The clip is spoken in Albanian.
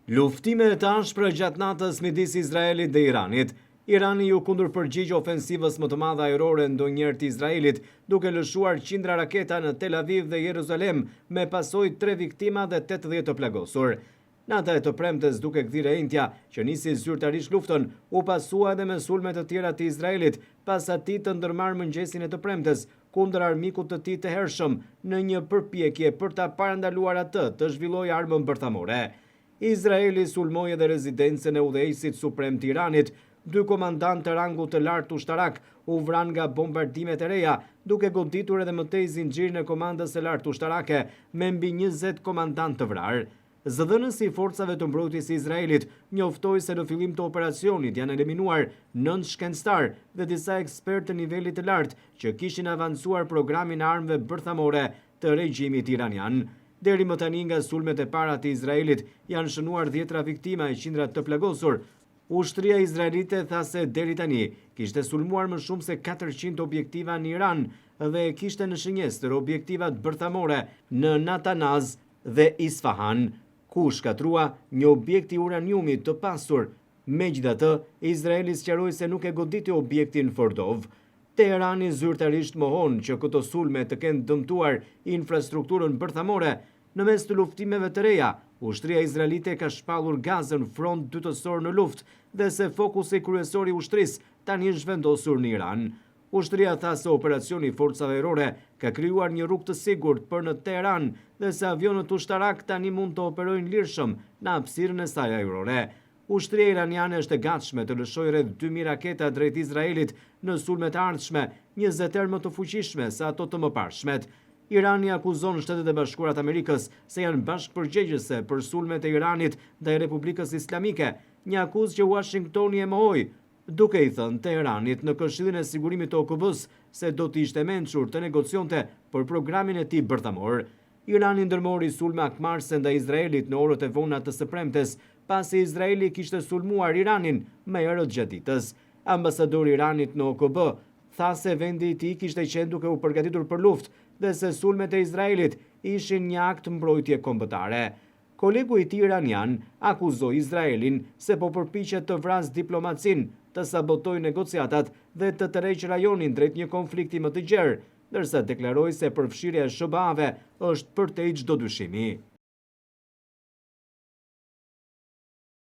Luftime të ashpra gjatë natës midis Izraelit dhe Iranit. Irani ju kundërpërgjigj ofensivës më të madhe ajrore ndonjëherë të Izraelit, duke lëshuar qindra raketa në Tel Aviv dhe Jeruzalem, me pasojë 3 viktima dhe 80 të plagosur. Nata e të premtes, duke kthyer entja që nisi zyrtarisht luftën, u pasua edhe me sulme të tjera të Izraelit, pas atij të ndërmarrë mëngjesin e të premtes kundër armikut të tij të hershëm, në një përpjekje për ta parandaluar atë të zhvillojë armën bërthamore. Izraeli sulmoi edhe rezidencën e udhëheqësit suprem të Iranit. 2 komandantë të rangut të lartë ushtarak u vranë nga bombardimet e reja, duke goditur edhe më tej zinxhirin e komandës së lartë ushtarake, me mbi 20 komandantë të vrarë. Zëdhënësi i forcave të mbrojtjes së Izraelit njoftoi se në fillim të operacionit janë eliminuar 9 shkencëtar dhe disa ekspertë të nivelit të lartë që kishin avancuar programin e armëve bërthamore të regjimit iranian. Deri më tani, nga sulmet e para të Izraelit, janë shënuar 10 viktima e qindra të plagosur. Ushtria izraelite tha se deri tani kishte sulmuar më shumë se 400 objektiva në Iran dhe kishte në shënjestër objektivat bërthamore në Natanaz dhe Isfahan, ku shkatrua një objekt i uraniumit të pasur. Megjithatë, Izraeli sqaroi se nuk e goditi objektin Fordov. Teherani zyrtarisht mohon që këto sulme të kenë dëmtuar infrastrukturën bërthamore. Në mes të luftimeve të reja, ushtria izraelite ka shpallur gazën front dytësor në luftë dhe se fokusi kryesor i ushtrisë tani është vendosur në Iran. Ushtria tha se operacioni i forcave ajrore ka krijuar një rrugë të sigurt për në Teheran dhe se avionët ushtarak tani mund të operojnë lirshëm në hapësirën e saj ajrore. Ushtria iraniane është e gatshme të lëshojë rreth 2000 raketa drejt Izraelit në sulmet e ardhshme, 20 herë më të fuqishme se ato të mëparshmet. Irani akuzon Shtetet e Bashkuara të Amerikës se janë bashkëpërgjegjëse për sulmet e Iranit ndaj Republikës Islamike, një akuzë që Washingtoni e mohoi, duke i thënë Teheranit në Këshillin e Sigurimit të OKB-s se do të ishte mençur të negocionte për programin e tij bërthamor. Irani ndërmori sulme akmarrëse ndaj Izraelit në orët e vona të së premtes, pasi Izraeli kishte sulmuar Iranin me herët gjatë ditës. Ambasadori i Iranit në OKB tha se vendi i tij kishte qenë duke u përgatitur për luftë dhe se sulmet e Izraelit ishin një akt mbrojtje kombëtare. Kolegu i tij iranian akuzoi Izraelin se po përpiqet të vrasë diplomacinë, të sabotojë negociatat dhe të tërheqë rajonin drejt një konflikti më të gjerë, ndërsa deklaroi se përfshirja e SBA-ve është përtej çdo dyshimi.